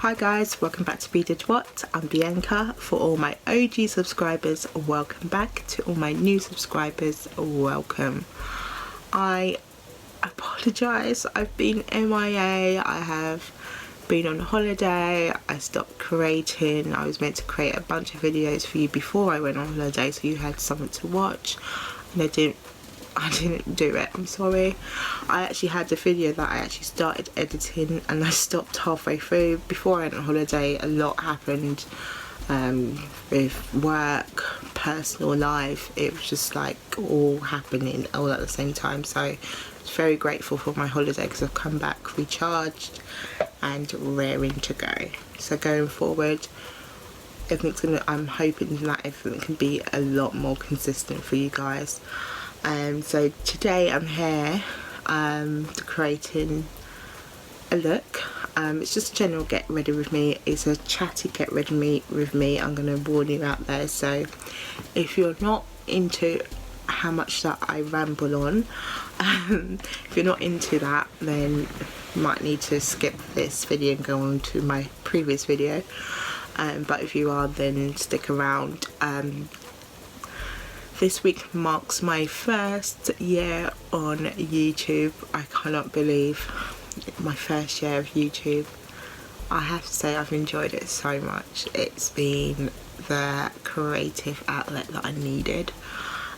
Hi guys, welcome back to Be Did What. I'm Bianca. For all my OG subscribers, welcome back. To all my new subscribers, welcome. I apologise, I've been MIA, I have been on holiday, I stopped creating. I was meant to create a bunch of videos for you before I went on holiday so you had something to watch, and I didn't do it. I'm sorry. I actually had the video that I actually started editing and I stopped halfway through. Before I went on holiday, a lot happened with work, personal life. It was just like all happening all at the same time. So I was very grateful for my holiday because I've come back recharged and raring to go. So going forward, I'm hoping that everything can be a lot more consistent for you guys. So today I'm here creating a look. It's just a general get ready with me. It's a chatty get ready with me. I'm going to warn you out there. So if you're not into how much that I ramble on, if you're not into that, then you might need to skip this video and go on to my previous video. But if you are, then stick around. This week marks my first year on YouTube. I cannot believe my first year of YouTube. I have to say I've enjoyed it so much. It's been the creative outlet that I needed,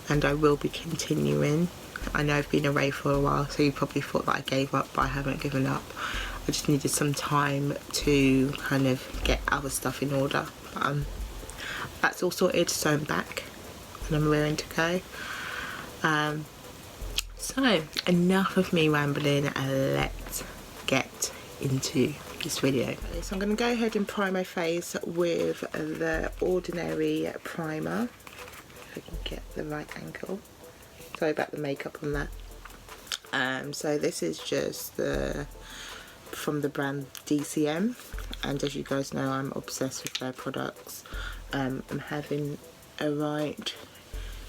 and I will be continuing. I know I've been away for a while, so you probably thought that I gave up, but I haven't given up. I just needed some time to kind of get other stuff in order. That's all sorted, so I'm back and I'm raring to go. So enough of me rambling, and let's get into this video. So I'm going to go ahead and prime my face with the Ordinary primer, if I can get the right angle. Sorry about the makeup on that. So this is just from the brand DCM, and as you guys know, I'm obsessed with their products. I'm having a right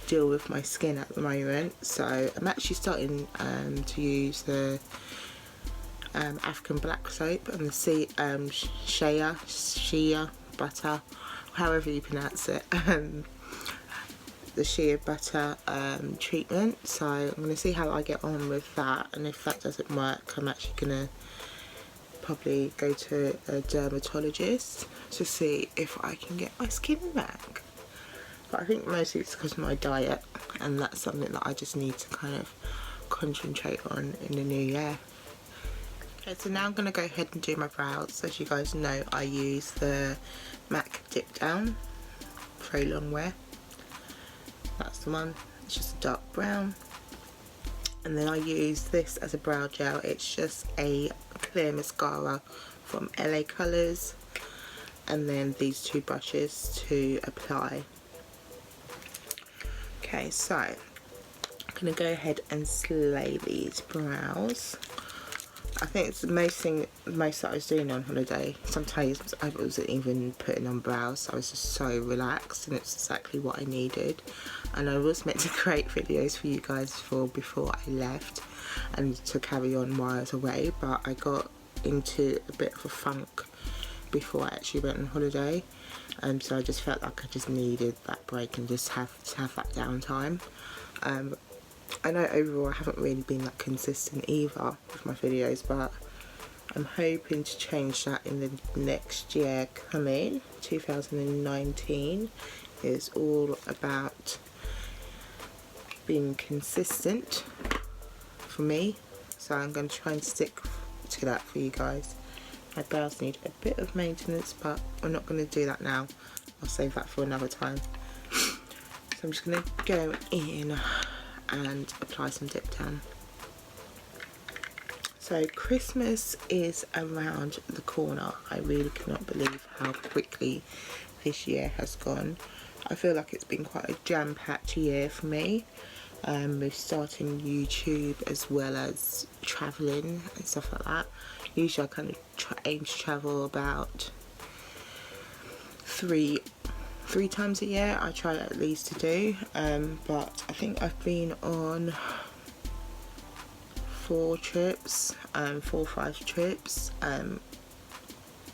deal with my skin at the moment, so I'm actually starting to use the African black soap and the shea butter, however you pronounce it, the shea butter treatment. So I'm going to see how I get on with that, and if that doesn't work, I'm actually going to probably go to a dermatologist to see if I can get my skin back. But I think mostly it's because of my diet, and that's something that I just need to kind of concentrate on in the new year. Okay, so now I'm going to go ahead and do my brows. As you guys know, I use the MAC Dip Down, very long wear. That's the one. It's just a dark brown. And then I use this as a brow gel. It's just a clear mascara from LA Colors. And then these two brushes to apply. Okay, so I'm going to go ahead and slay these brows. I think it's the most that I was doing on holiday. Sometimes I wasn't even putting on brows. I was just so relaxed, and it's exactly what I needed. And I was meant to create videos for you guys before I left and to carry on while I was away, but I got into a bit of a funk before I actually went on holiday. So I just felt like I just needed that break and just have that downtime. I know overall I haven't really been that consistent either with my videos, but I'm hoping to change that in the next year coming. 2019 is all about being consistent for me, so I'm going to try and stick to that for you guys. My brows need a bit of maintenance, but I'm not going to do that now. I'll save that for another time. So I'm just going to go in and apply some Dip Down. So Christmas is around the corner. I really cannot believe how quickly this year has gone. I feel like it's been quite a jam-packed year for me, with starting YouTube as well as travelling and stuff like that. Usually I kind of aim to travel about three times a year. I try at least to do, but I think I've been on 4 or 5 trips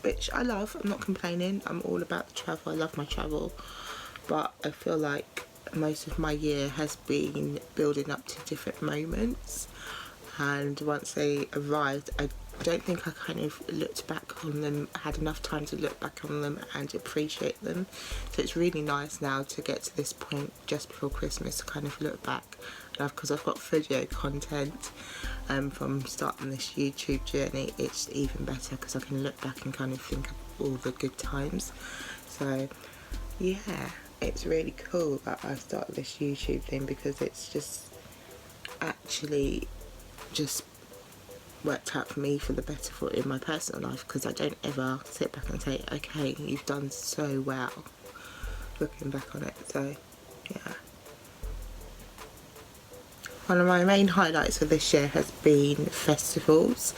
which I love. I'm not complaining. I'm all about the travel. I love my travel, but I feel like most of my year has been building up to different moments, and once they arrived, I don't think I kind of looked back on them, had enough time to look back on them and appreciate them. So it's really nice now to get to this point just before Christmas to kind of look back, because I've got video content from starting this YouTube journey. It's even better because I can look back and kind of think of all the good times. So yeah, it's really cool that I started this YouTube thing, because it's just actually just worked out for me for the better for in my personal life, because I don't ever sit back and say, okay, you've done so well, looking back on it. So yeah, one of my main highlights of this year has been festivals.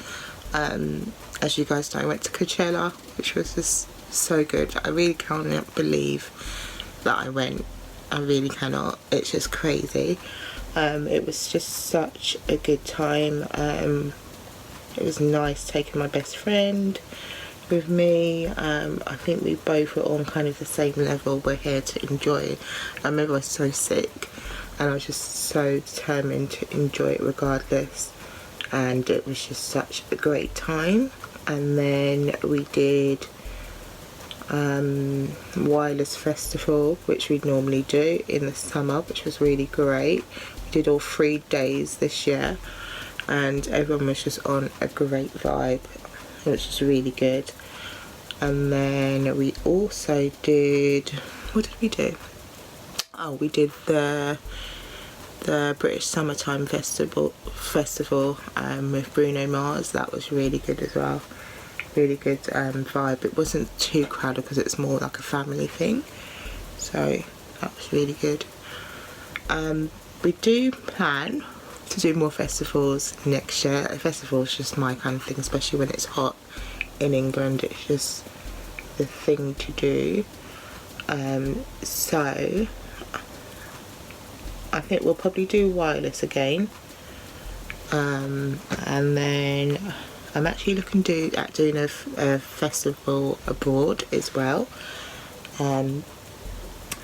As you guys know, I went to Coachella, which was just so good. I really cannot believe that I went. I really cannot. It's just crazy. It was just such a good time. It was nice taking my best friend with me. I think we both were on kind of the same level. We're here to enjoy. I remember I was so sick and I was just so determined to enjoy it regardless, and it was just such a great time. And then we did Wireless Festival, which we normally do in the summer, which was really great. We did all 3 days this year and everyone was just on a great vibe. It was just really good. And then we also did, what did we do? Oh, we did the British Summertime Festival with Bruno Mars. That was really good as well. Really good vibe. It wasn't too crowded because it's more like a family thing, so that was really good. We do plan to do more festivals next year. A festival is just my kind of thing, especially when it's hot in England. It's just the thing to do. So I think we'll probably do Wireless again, and then I'm actually looking at doing a festival abroad as well.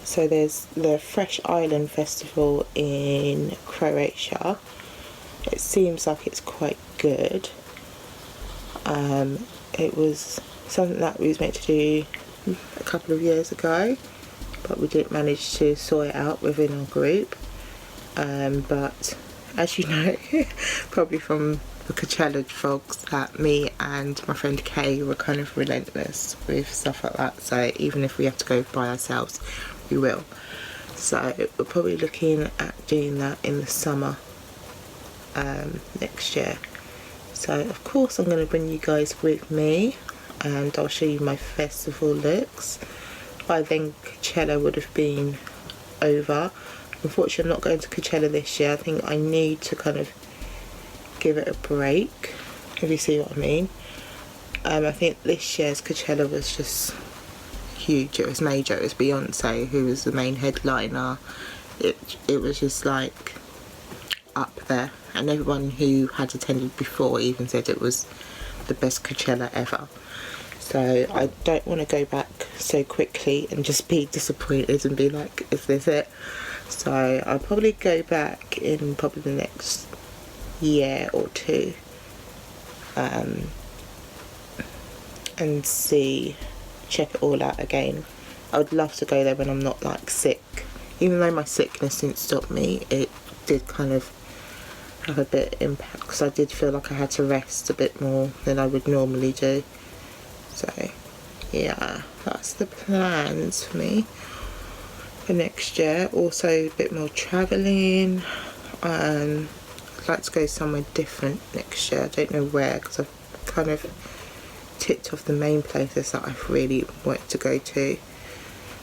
So there's the Fresh Island Festival in Croatia. It seems like it's quite good. It was something that we was meant to do a couple of years ago, but we didn't manage to sort it out within our group. But as you know, probably from the Coachella vlogs, that me and my friend Kay were kind of relentless with stuff like that. So even if we have to go by ourselves, we will. So we're probably looking at doing that in the summer next year. So of course I'm going to bring you guys with me and I'll show you my festival looks. By then Coachella would have been over. Unfortunately I'm not going to Coachella this year. I think I need to kind of give it a break, if you see what I mean. I think this year's Coachella was just huge. It was major. It was Beyonce who was the main headliner. It was just like up there, and everyone who had attended before even said it was the best Coachella ever. So I don't want to go back so quickly and just be disappointed and be like, is this it? So I'll probably go back in probably the next year or two and check it all out again. I would love to go there when I'm not like sick. Even though my sickness didn't stop me, it did kind of have a bit of impact because I did feel like I had to rest a bit more than I would normally do. So yeah, that's the plans for me for next year. Also a bit more travelling. I'd like to go somewhere different next year. I don't know where because I've kind of ticked off the main places that I really want to go to.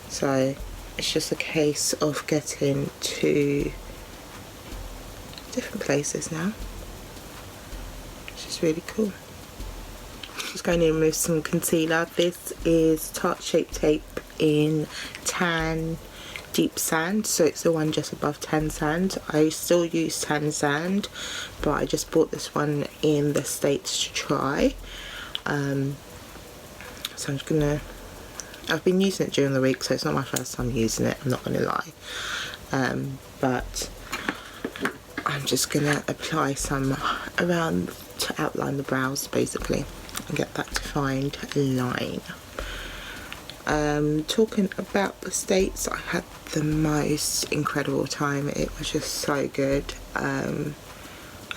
So it's just a case of getting to different places now, which is really cool. Just going in with some concealer. This is Tarte Shape Tape in Tan Deep Sand, so it's the one just above Tan Sand. I still use Tan Sand, but I just bought this one in the States to try. So I'm just gonna, I've been using it during the week, so it's not my first time using it, I'm not gonna lie. But I'm just gonna apply some around to outline the brows basically and get that defined line. Talking about the States, I had the most incredible time. It was just so good. I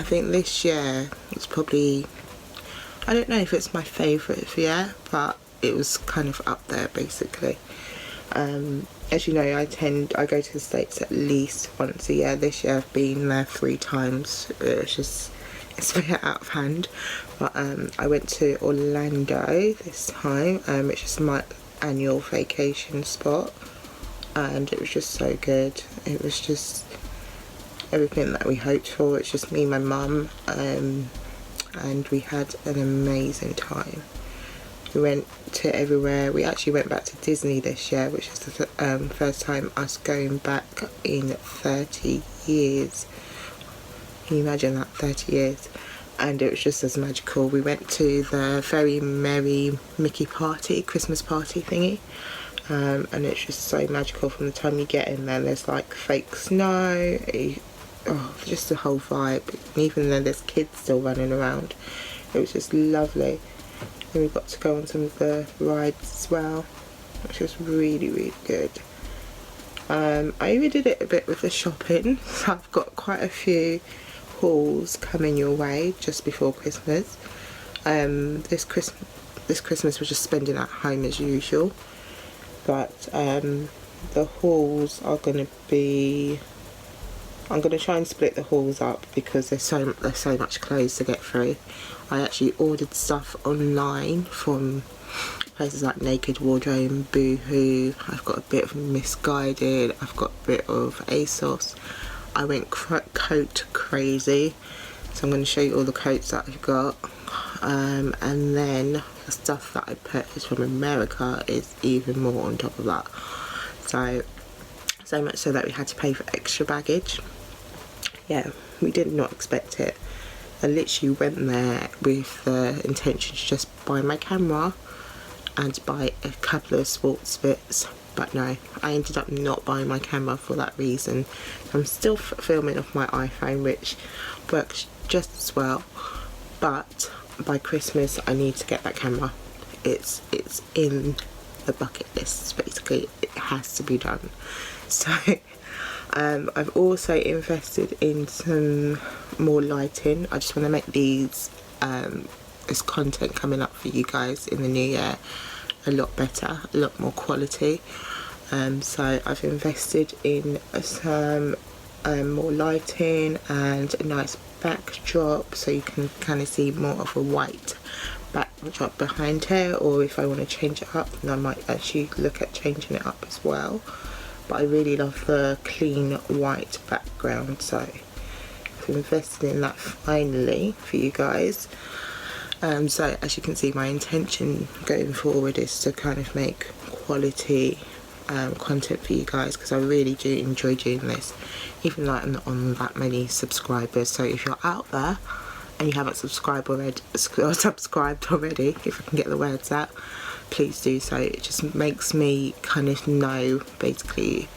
think this year was probably, I don't know if it's my favourite year, but it was kind of up there basically. As you know, I go to the States at least once a year. This year I've been there 3 times. It's a bit out of hand. But I went to Orlando this time, which is my annual vacation spot, and it was just so good. It was just everything that we hoped for. It's just me and my mum, and we had an amazing time. We went to everywhere. We actually went back to Disney this year, which is the first time us going back in 30 years. Can you imagine that, 30 years? And it was just as magical. We went to the Very Merry Mickey party, Christmas party thingy. And it's just so magical from the time you get in there. There's like fake snow, just the whole vibe. And even then there's kids still running around. It was just lovely. And we got to go on some of the rides as well, which was really, really good. I overdid it a bit with the shopping, so I've got quite a few hauls coming your way just before Christmas. This Christmas we're just spending at home as usual, but the hauls are going to be, I'm going to try and split the hauls up because there's so much clothes to get through. I actually ordered stuff online from places like Naked Wardrobe, Boohoo. I've got a bit of Misguided, I've got a bit of ASOS. I went coat crazy, so I'm going to show you all the coats that I've got. And then the stuff that I purchased from America is even more on top of that. So much so that we had to pay for extra baggage. Yeah, we did not expect it. I literally went there with the intention to just buy my camera and buy a couple of sports bits, but no, I ended up not buying my camera for that reason. I'm still filming off my iPhone, which works just as well, but by Christmas I need to get that camera. It's in the bucket list basically. It has to be done. So I've also invested in some more lighting. I just want to make these this content coming up for you guys in the new year a lot better, a lot more quality. So I've invested in some more lighting and a nice backdrop, so you can kind of see more of a white backdrop behind here, or if I want to change it up, then I might actually look at changing it up as well. But I really love the clean white background, so I've invested in that finally for you guys. So as you can see, my intention going forward is to kind of make quality content for you guys, because I really do enjoy doing this, even though I'm not on that many subscribers. So if you're out there and you haven't subscribed already, if I can get the words out, please do so. It just makes me kind of know basically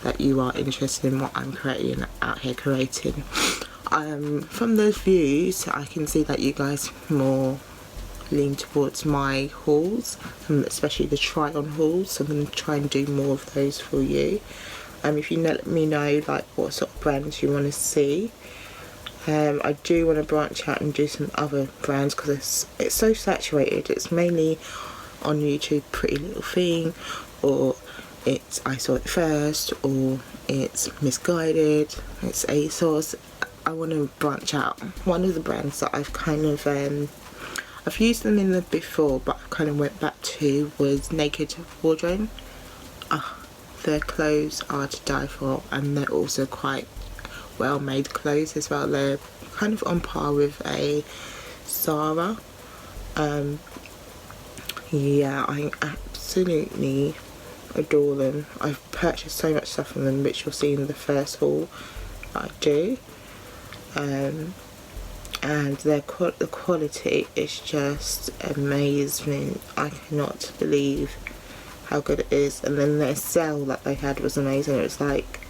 that you are interested in what I'm creating out here creating. From those views I can see that you guys more lean towards my hauls, especially the try on hauls, so I'm going to try and do more of those for you. If you let me know like what sort of brands you want to see. I do want to branch out and do some other brands because it's so saturated. It's mainly on YouTube Pretty Little Thing, or it's I Saw It First, or it's Misguided, it's ASOS. I want to branch out. One of the brands that I've kind of I've used them in the before, but I kind of went back to was Naked Wardrobe. Their clothes are to die for, and they're also quite well made clothes as well. They're kind of on par with a Zara. Yeah, I absolutely adore them. I've purchased so much stuff from them, which you'll see in the first haul that I do. and the quality is just amazing. I cannot believe how good it is. And then their sale that they had was amazing. It was like,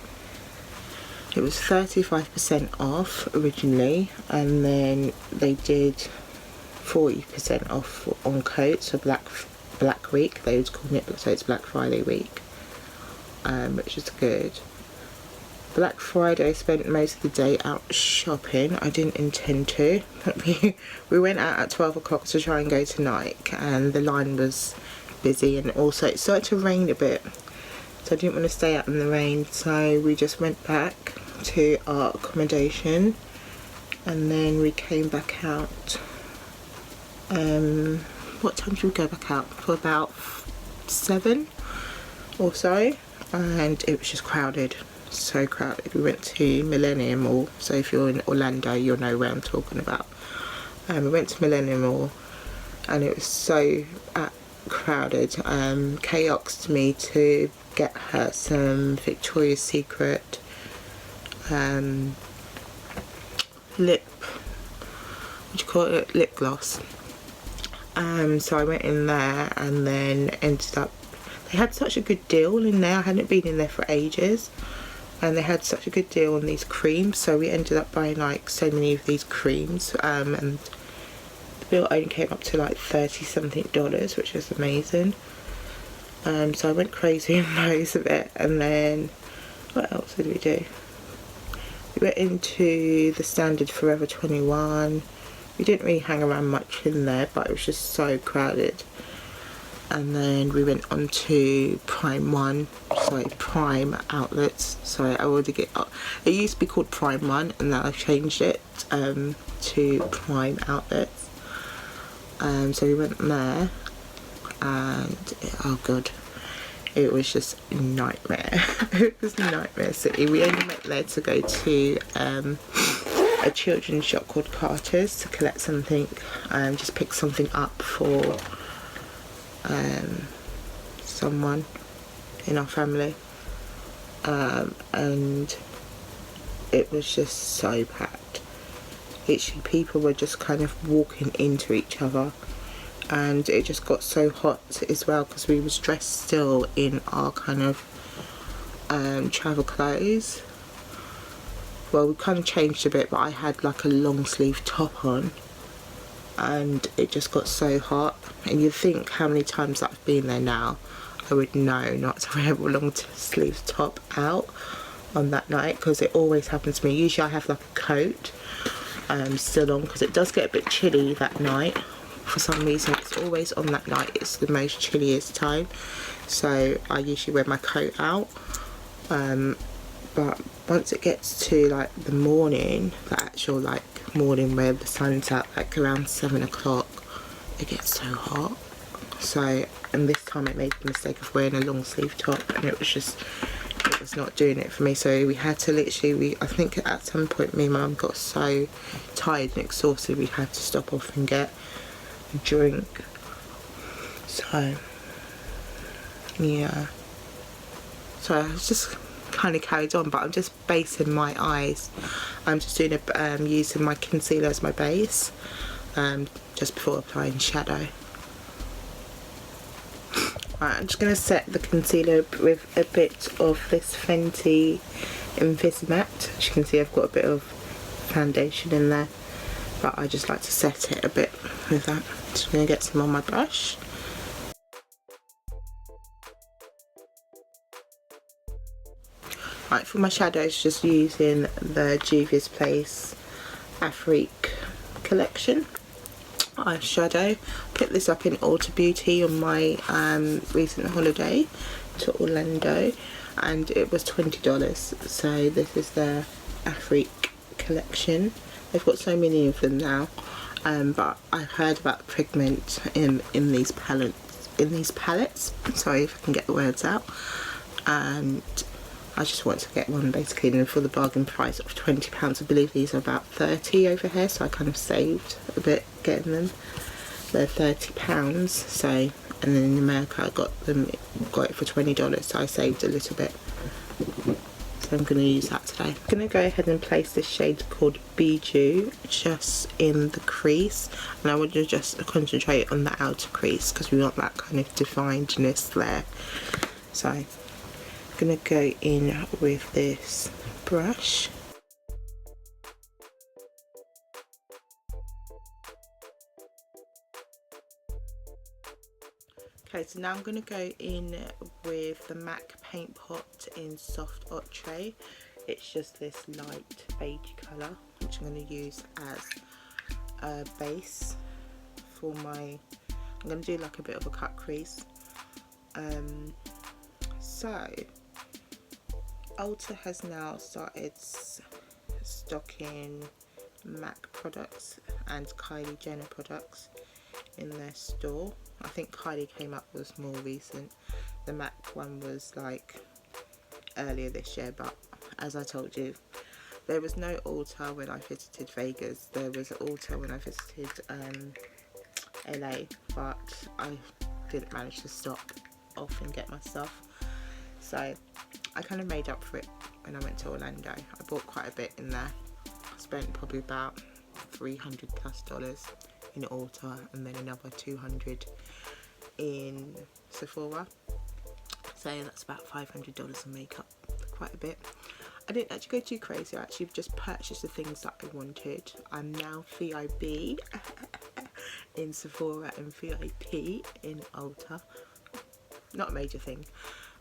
it was 35% off originally, and then they did 40% off on coats for Black Week. They was calling it, so it's Black Friday week, which is good. Black Friday, I spent most of the day out shopping. I didn't intend to, but we went out at 12 o'clock to try and go to Nike, and the line was busy, and also it started to rain a bit, so I didn't want to stay out in the rain, so we just went back to our accommodation, and then we came back out. What time did we go back out? For about 7 or so, and it was just crowded. So crowded. We went to Millennium Mall, so if you're in Orlando you'll know where I'm talking about. We went to Millennium Mall, and it was so crowded. Kay asked me to get her some Victoria's Secret lip gloss. So I went in there, and then ended up, they had such a good deal in there. I hadn't been in there for ages, and they had such a good deal on these creams, so we ended up buying like so many of these creams, and the bill only came up to like $30 something, which was amazing. So I went crazy in most of it. And then what else did we do? We went into the standard Forever 21. We didn't really hang around much in there, but it was just so crowded. And then we went on to Prime outlets. Sorry, I already get up. It used to be called Prime One, and now I've changed it to Prime outlets. So we went there, and oh god, it was just a nightmare. It was Nightmare City. We only went there to go to a children's shop called Carter's to collect something, just pick something up for someone in our family, and it was just so packed. Literally people were just kind of walking into each other, and it just got so hot as well, because we was dressed still in our kind of travel clothes. Well, we kind of changed a bit, but I had like a long sleeve top on, and it just got so hot. And you'd think how many times I've been there now, I would know not to wear a long sleeve top out on that night, because it always happens to me. Usually I have like a coat still on, because it does get a bit chilly that night. For some reason, it's always on that night, it's the most chilliest time, so I usually wear my coat out. But once it gets to like the morning, the actual like morning where the sun's out, like around 7 o'clock, it gets so hot. So, and this time I made the mistake of wearing a long sleeve top, and it was not doing it for me. So we had to literally, I think at some point me and Mum got so tired and exhausted, we had to stop off and get a drink. So yeah, so I was just kind of carried on, but I'm just basing my eyes. I'm just doing using my concealer as my base, just before applying shadow. Right, I'm just going to set the concealer with a bit of this Fenty Invisimatte. As you can see, I've got a bit of foundation in there, but I just like to set it a bit with that. Just going to get some on my brush. Right, for my shadows, just using the Juvia's Place Afrique collection eyeshadow. Picked this up in Ulta Beauty on my recent holiday to Orlando, and it was $20. So this is the Afrique collection. They've got so many of them now, but I've heard about pigment in these palettes. Sorry if I can get the words out. And I just want to get one basically, and for the bargain price of £20. I believe these are about 30 over here, so I kind of saved a bit getting them. They're £30, so, and then in America I got it for $20, so I saved a little bit. So I'm going to use that today. I'm going to go ahead and place this shade called Bijou just in the crease, and I want to just concentrate on the outer crease because we want that kind of definedness there. So I'm going to go in with this brush. Okay, so now I'm going to go in with the MAC Paint Pot in Soft Ochre. It's just this light beige colour, which I'm going to use as a base for my, I'm going to do like a bit of a cut crease. So Ulta has now started stocking MAC products and Kylie Jenner products in their store. I think Cardi came up was more recent. The MAC one was like earlier this year, but as I told you, there was no Ulta when I visited Vegas. There was an Ulta when I visited LA, but I didn't manage to stop off and get my stuff. So I kind of made up for it when I went to Orlando. I bought quite a bit in there. I spent probably about $300+ in Ulta, and then another 200 in Sephora. So that's about $500 in makeup, quite a bit. I didn't actually go too crazy. I actually just purchased the things that I wanted. I'm now VIB in Sephora and VIP in Ulta. Not a major thing,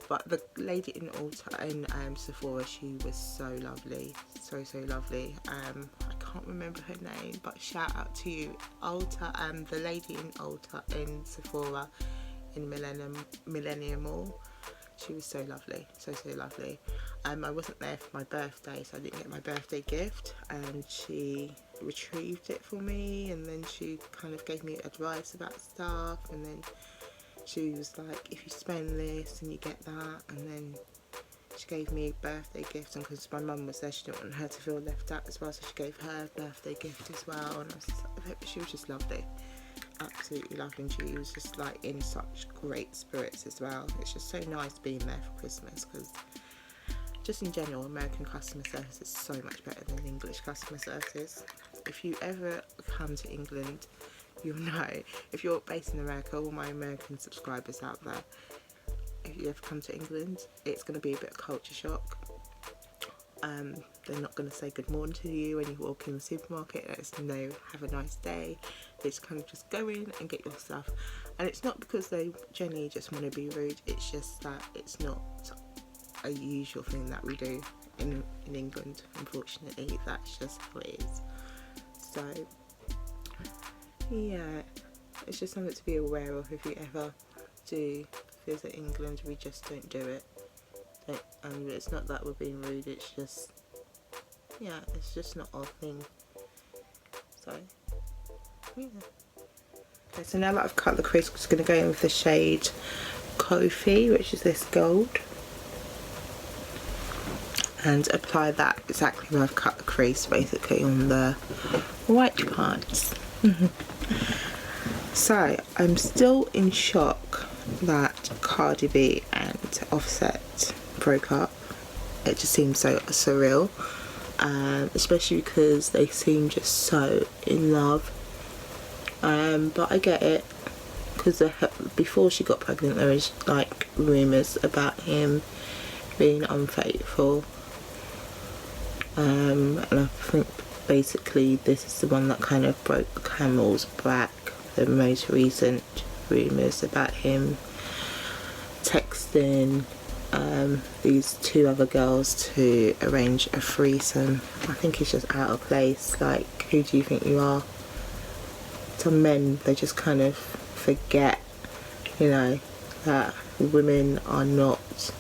but the lady in Ulta in Sephora, she was so lovely, so lovely. I can't remember her name, but shout out to you, Ulta. The lady in Ulta in Sephora in Millennium Mall, she was so lovely, so lovely. I wasn't there for my birthday, so I didn't get my birthday gift, and she retrieved it for me, and then she kind of gave me advice about stuff, and then she was like, if you spend this and you get that, and then she gave me a birthday gift, and because my mum was there, she didn't want her to feel left out as well, so she gave her a birthday gift as well. And she was just lovely, absolutely lovely, and she was just like in such great spirits as well. It's just so nice being there for Christmas, because just in general, American customer service is so much better than English customer service. If you ever come to England, you'll know. If you're based in America, all my American subscribers out there, if you ever come to England, it's going to be a bit of culture shock. They're not going to say good morning to you when you walk in the supermarket. It's no, have a nice day. They just kind of just go in and get your stuff. And it's not because they generally just want to be rude, it's just that it's not a usual thing that we do in England. Unfortunately, that's just how it is. So yeah, it's just something to be aware of if you ever do visit England. We just don't do it. And it's not that we're being rude, it's just, yeah, it's just not our thing. So yeah. Okay, so now that I've cut the crease, I'm just going to go in with the shade Coffee, which is this gold, and apply that exactly where I've cut the crease, basically on the white parts. So I'm still in shock that Cardi B and Offset broke up. It just seems so surreal, especially because they seem just so in love. But I get it, because before she got pregnant there was like rumours about him being unfaithful, and I think basically this is the one that kind of broke the camel's back. The most recent rumours about him texting these two other girls to arrange a threesome. I think it's just out of place. Like, who do you think you are? Some men, they just kind of forget, you know, that women are not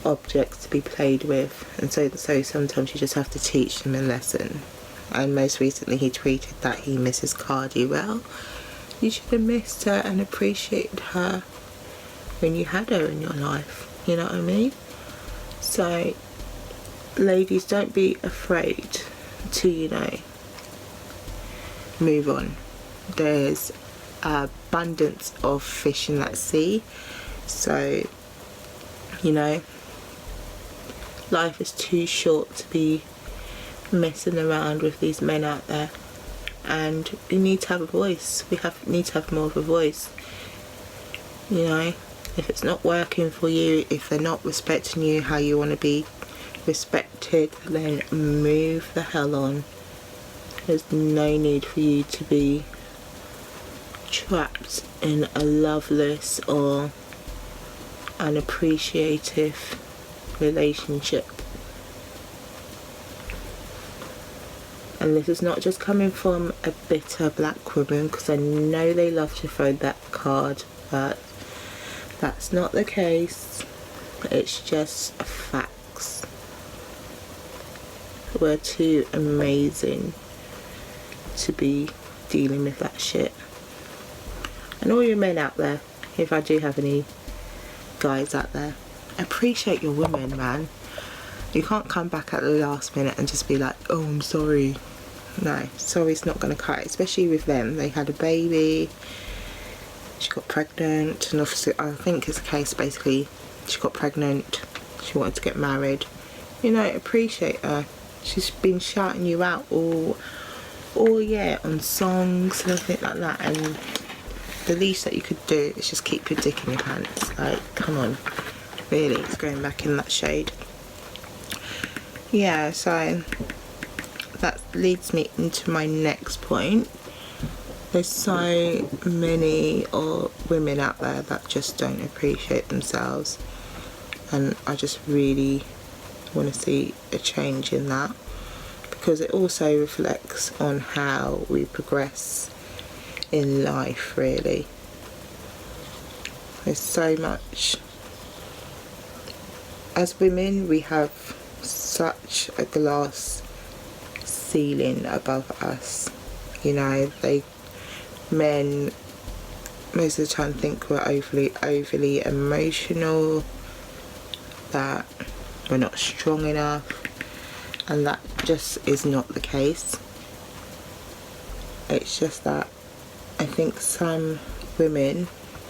objects to be played with, and so sometimes you just have to teach them a lesson. And most recently he tweeted that he misses Cardi. Well, you should have missed her and appreciated her when you had her in your life, you know what I mean? So ladies, don't be afraid to, you know, move on. There's abundance of fish in that sea, so, you know, Life is too short to be messing around with these men out there, and we need to have a voice. Need to have more of a voice. You know, if it's not working for you, if they're not respecting you how you want to be respected, then move the hell on. There's no need for you to be trapped in a loveless or unappreciative relationship. And this is not just coming from a bitter black woman, because I know they love to throw that card, but that's not the case. It's just facts. We're too amazing to be dealing with that shit. And all you men out there, if I do have any guys out there, appreciate your women, man. You can't come back at the last minute and just be like, oh, I'm sorry. No, sorry's not going to cut it, especially with them. They had a baby, she got pregnant, and obviously I think it's a case basically she got pregnant, she wanted to get married. You know, appreciate her. She's been shouting you out all year on songs and everything like that, and the least that you could do is just keep your dick in your pants. Like, come on, really, it's going back in that shade. Yeah, so that leads me into my next point. There's so many women out there that just don't appreciate themselves, and I just really want to see a change in that, because it also reflects on how we progress in life, really. There's so much. As women, we have such a glass ceiling above us. You know, men most of the time think we're overly emotional, that we're not strong enough, and that just is not the case. It's just that I think some women,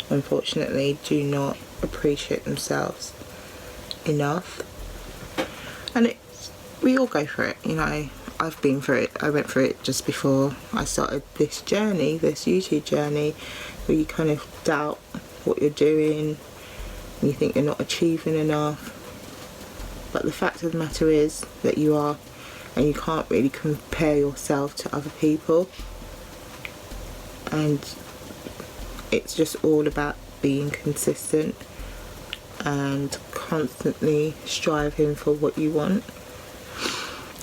unfortunately, do not appreciate themselves enough, and we all go through it. You know, I've been through it. I went through it just before I started this journey, this YouTube journey, where you kind of doubt what you're doing and you think you're not achieving enough. But the fact of the matter is that you are, and you can't really compare yourself to other people. And it's just all about being consistent and constantly striving for what you want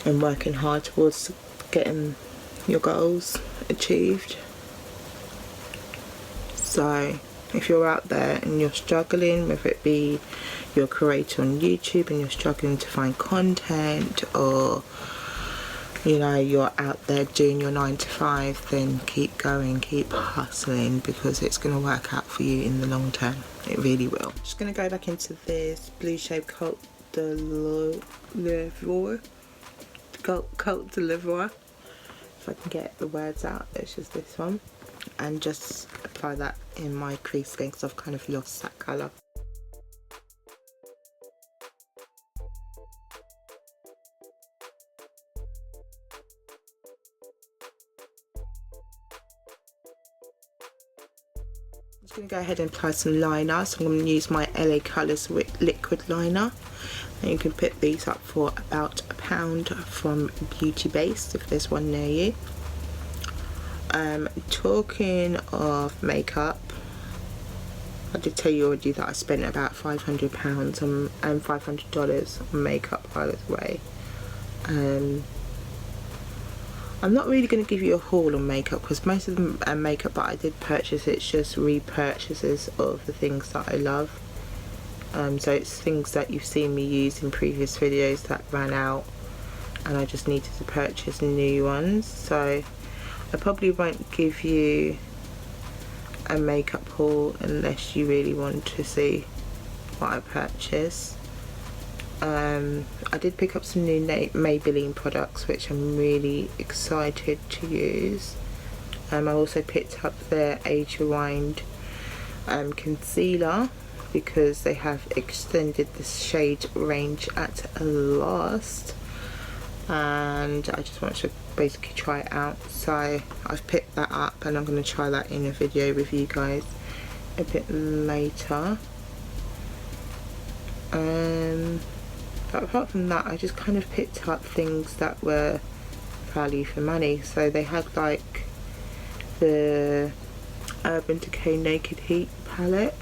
and working hard towards getting your goals achieved. So if you're out there and you're struggling, whether it be you're a creator on YouTube and you're struggling to find content, or you know, you're out there doing your 9 to 5, then keep going, keep hustling, because it's going to work out for you in the long term. It really will. Just going to go back into this blue shade Cult Deliverer. Cult Deliverer. If I can get the words out, it's just this one. And just apply that in my crease again, because I've kind of lost that colour. I'm just going to go ahead and apply some liner. So I'm going to use my LA Colours liquid liner. And you can pick these up for about £1 from Beauty Base, if there's one near you. Talking of makeup, I did tell you already that I spent about £500 and $500 on makeup by the way. I'm not really going to give you a haul on makeup, because most of the makeup that I did purchase, it's just repurchases of the things that I love. So it's things that you've seen me use in previous videos that ran out, and I just needed to purchase new ones. So I probably won't give you a makeup haul unless you really want to see what I purchased. I did pick up some new Maybelline products, which I'm really excited to use. I also picked up their Age Rewind concealer, because they have extended the shade range at last, and I just want to basically try it out. So I've picked that up and I'm going to try that in a video with you guys a bit later. But apart from that, I just kind of picked up things that were value for money. So they had like the Urban Decay Naked Heat palette.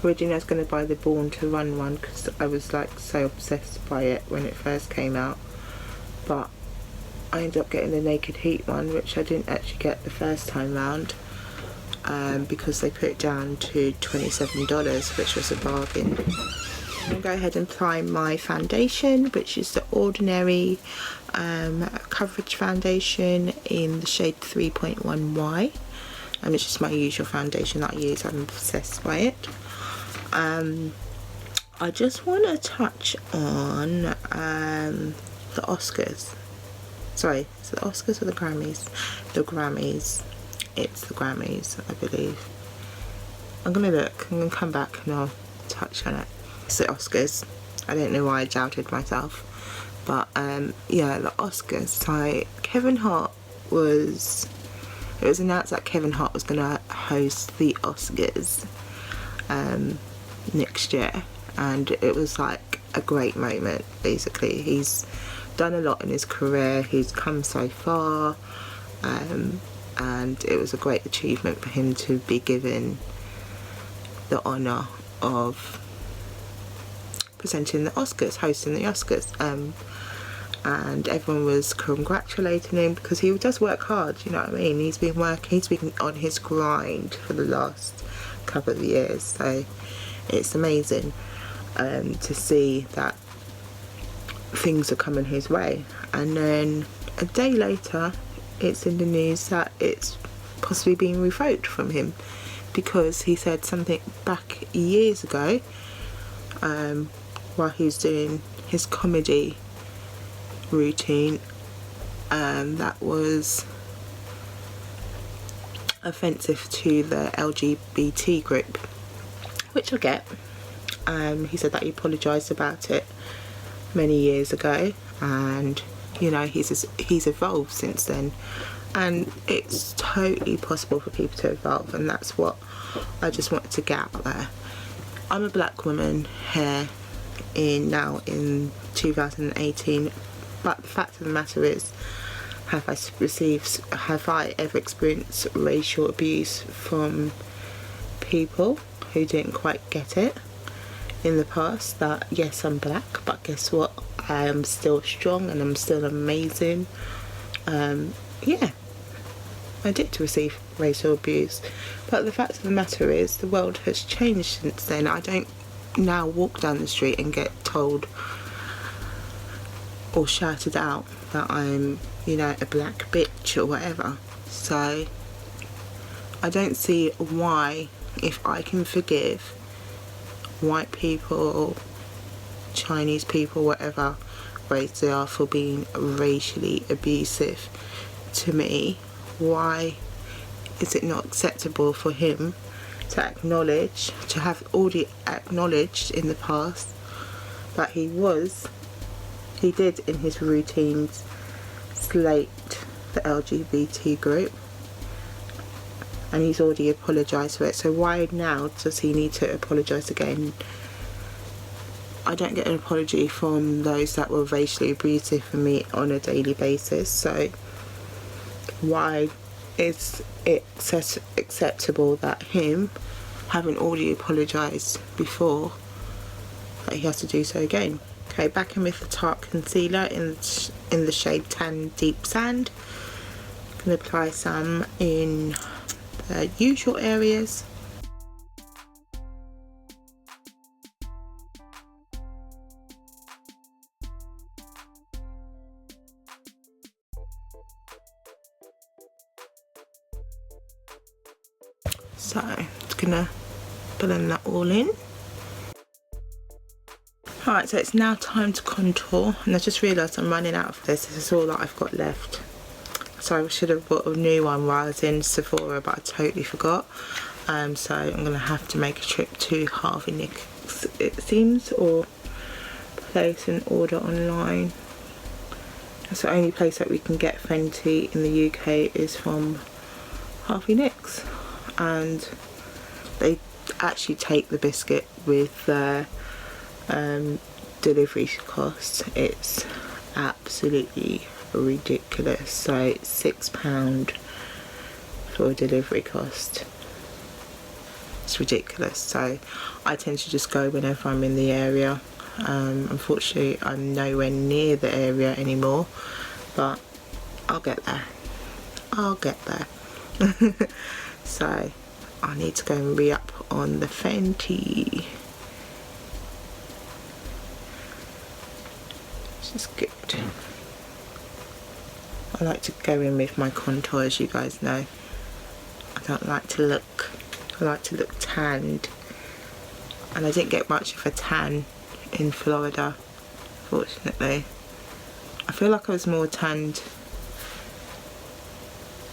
Originally I was going to buy the Born to Run one because I was like so obsessed by it when it first came out, but I ended up getting the Naked Heat one, which I didn't actually get the first time round, because they put it down to $27, which was a bargain. I'm going to go ahead and apply my foundation, which is the Ordinary Coverage Foundation in the shade 3.1Y. And it's just my usual foundation that I use. I'm obsessed by it. I just want to touch on the Oscars. Sorry, is it the Oscars or the Grammys? The Grammys. It's the Grammys, I believe. I'm going to look. I'm going to come back and I'll touch on it. It's the Oscars. I don't know why I doubted myself. But, yeah, the Oscars. So, Kevin Hart was... It was announced that Kevin Hart was going to host the Oscars next year, and it was like a great moment. Basically, he's done a lot in his career, he's come so far, and it was a great achievement for him to be given the honour of presenting the Oscars, hosting the Oscars. And everyone was congratulating him because he does work hard, you know what I mean? He's been on his grind for the last couple of years, so it's amazing to see that things are coming his way. And then a day later, it's in the news that it's possibly being revoked from him because he said something back years ago while he was doing his comedy routine that was offensive to the LGBT group, which I get. He said that he apologised about it many years ago, and you know, he's evolved since then, and it's totally possible for people to evolve, and that's what I just wanted to get out there. I'm a black woman here now in 2018, but the fact of the matter is, have I ever experienced racial abuse from people who didn't quite get it in the past? That yes, I'm black, but guess what, I am still strong and I'm still amazing. Yeah, I did receive racial abuse, but the fact of the matter is the world has changed since then. I don't now walk down the street and get told or shouted out that I'm, you know, a black bitch or whatever. So I don't see why, if I can forgive white people, Chinese people, whatever race they are, for being racially abusive to me, why is it not acceptable for him to acknowledge, to have already acknowledged in the past that he did in his routines slate the LGBT group, and he's already apologised for it. So why now does he need to apologise again? I don't get an apology from those that were racially abusive for me on a daily basis, so why is it acceptable that him, having already apologised before, that he has to do so again? Okay, back in with the Tarte concealer in the shade Tan Deep Sand. I'm going to apply some in the usual areas. So, just going to blend that all in. Alright, so it's now time to contour, and I just realised I'm running out of this. This is all that I've got left. So I should have bought a new one while I was in Sephora, but I totally forgot. so I'm gonna have to make a trip to Harvey Nicks, it seems, or place an order online. That's the only place that we can get Fenty in the UK is from Harvey Nicks, and they actually take the biscuit with their delivery costs. It's absolutely ridiculous. So it's £6 for a delivery cost. It's ridiculous. So I tend to just go whenever I'm in the area. Unfortunately I'm nowhere near the area anymore, but I'll get there. So I need to go and re-up on the Fenty. This is good. I like to go in with my contour, as you guys know. I don't like to look, I like to look tanned, and I didn't get much of a tan in Florida, fortunately. I feel like I was more tanned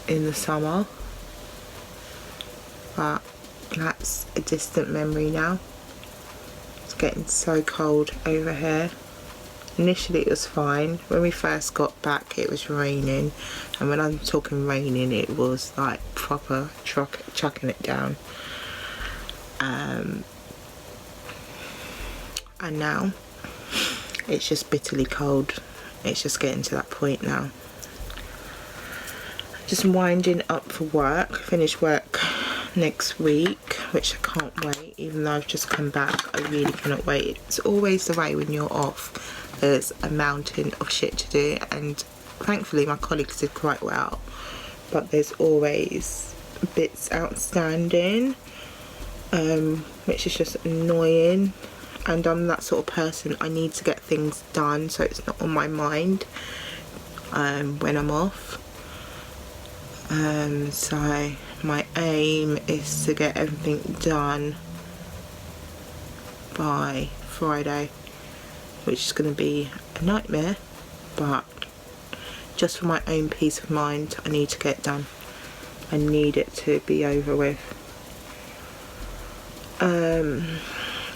in the summer, but that's a distant memory now. It's getting so cold over here. Initially it was fine. When we first got back it was raining, and when I'm talking raining it was like proper chucking it down. And now it's just bitterly cold. It's just getting to that point now. Just winding up for work. Finish work next week, which I can't wait. Even though I've just come back, I really cannot wait. It's always the way when you're off. There's a mountain of shit to do, and thankfully my colleagues did quite well, but there's always bits outstanding, which is just annoying. And I'm that sort of person, I need to get things done so it's not on my mind when I'm off. So my aim is to get everything done by Friday, which is going to be a nightmare, but just for my own peace of mind I need to get it done. I need it to be over with.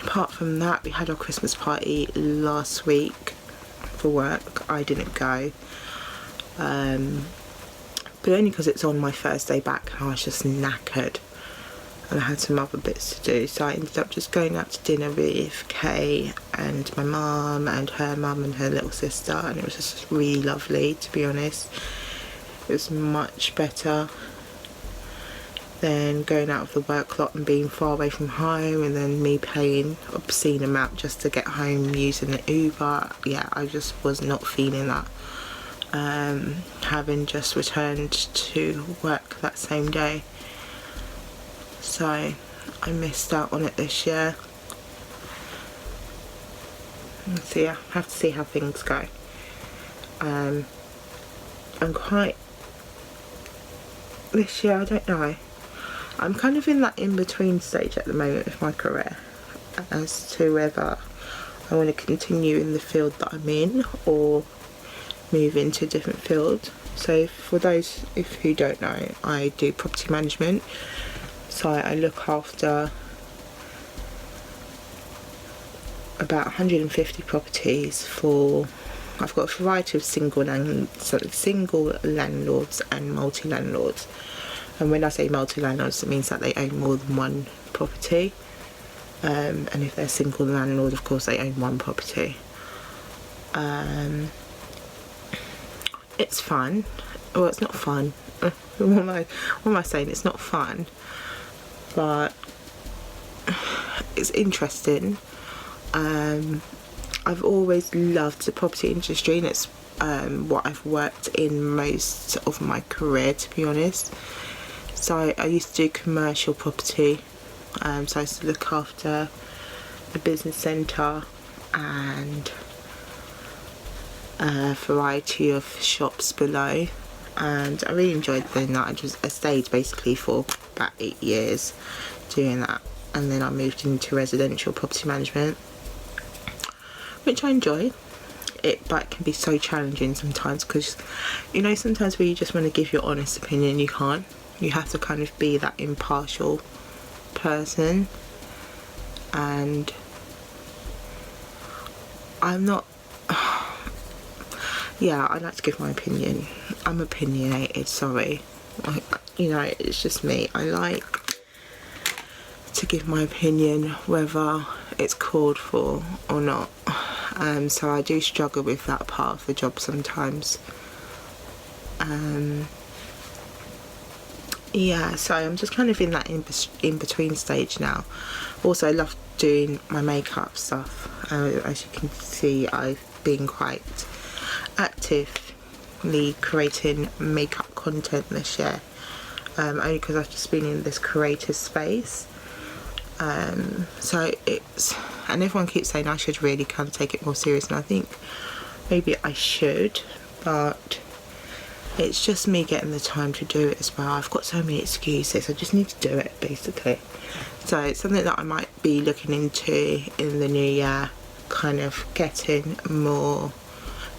Apart from that, we had our Christmas party last week for work. I didn't go, but only because it's on my first day back and I was just knackered and I had some other bits to do, so I ended up just going out to dinner with Kay and my mum and her little sister, and it was just really lovely, to be honest. It was much better than going out of the work lot and being far away from home, and then me paying obscene amount just to get home using an Uber. Yeah, I just was not feeling that. Having just returned to work that same day, so I missed out on it this year. So yeah, I have to see how things go. I'm quite, this year, I don't know, I'm kind of in that in-between stage at the moment with my career as to whether I want to continue in the field that I'm in or move into a different field. So for those who don't know, I do property management, so I look after about 150 properties for, I've got a variety of single landlords and multi-landlords. And when I say multi-landlords, it means that they own more than one property, and if they're single landlord, of course they own one property. It's fun. Well, it's not fun. What am I saying? It's not fun, but it's interesting. I've always loved the property industry, and it's what I've worked in most of my career, to be honest. So I used to do commercial property, so I used to look after a business centre and a variety of shops below, and I really enjoyed doing that. I stayed basically for about 8 years doing that, and then I moved into residential property management, which I enjoy it, but it can be so challenging sometimes, because you know, sometimes where you just want to give your honest opinion, you can't. You have to kind of be that impartial person, and I'm not yeah, I like to give my opinion. I'm opinionated, sorry. You know, it's just me. I like to give my opinion whether it's called for or not. So I do struggle with that part of the job sometimes. Yeah, so I'm just kind of in that in-between stage now. Also, I love doing my makeup stuff. As you can see, I've been quite actively creating makeup content this year, only because I've just been in this creative space. So it's, and everyone keeps saying I should really kind of take it more serious, and I think maybe I should, but it's just me getting the time to do it as well. I've got so many excuses, I just need to do it basically. So it's something that I might be looking into in the new year, kind of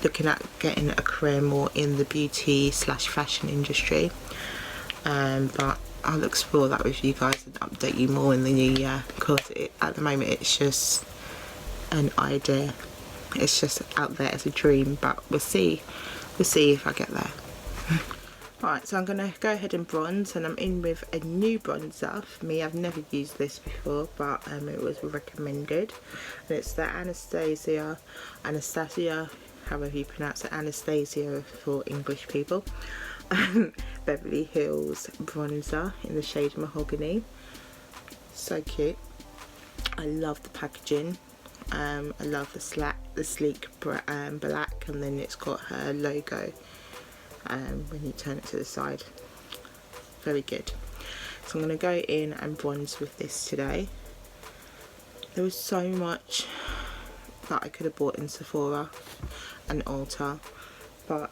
looking at getting a career more in the beauty / fashion industry. But I'll explore that with you guys and update you more in the new year, because at the moment it's just an idea. It's just out there as a dream, but we'll see if I get there. Right, so I'm going to go ahead and bronze, and I'm in with a new bronzer for me. I've never used this before, but it was recommended, and it's the Anastasia, however you pronounce it, Anastasia for English people, Beverly Hills bronzer in the shade Mahogany. So cute. I love the packaging. I love the sleek black, and then it's got her logo when you turn it to the side. Very good. So I'm going to go in and bronze with this today. There was so much that I could have bought in Sephora and Ulta, but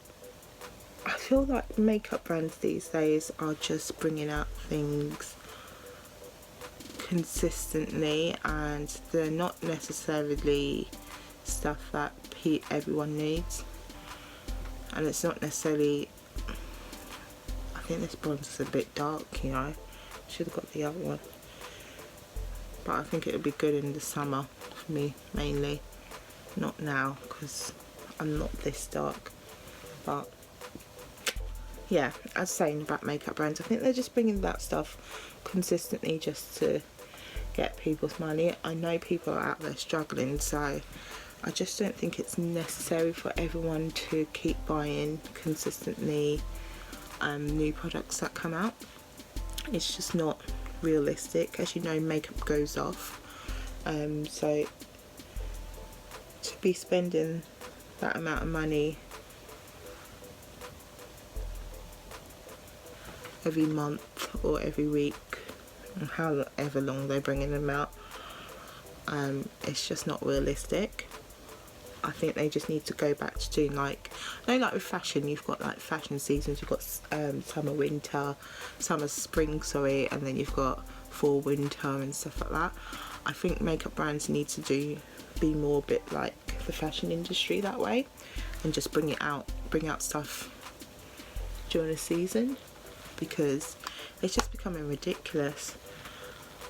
I feel like makeup brands these days are just bringing out things consistently, and they're not necessarily stuff that everyone needs. And it's not necessarily, I think this bronze is a bit dark, you know. Should have got the other one, but I think it would be good in the summer for me mainly, not now because I'm not this dark. But yeah, as saying about makeup brands, I think they're just bringing that stuff consistently just to get people's money. I know people are out there struggling, so I just don't think it's necessary for everyone to keep buying consistently new products that come out. It's just not realistic. As you know, makeup goes off, so to be spending that amount of money every month or every week, however long they're bringing them out, it's just not realistic. I think they just need to go back to doing, like, I know, like with fashion, you've got like fashion seasons, you've got summer, winter, spring, and then you've got fall, winter and stuff like that. I think makeup brands need to be more a bit like the fashion industry that way, and just bring out stuff during the season, because it's just becoming ridiculous.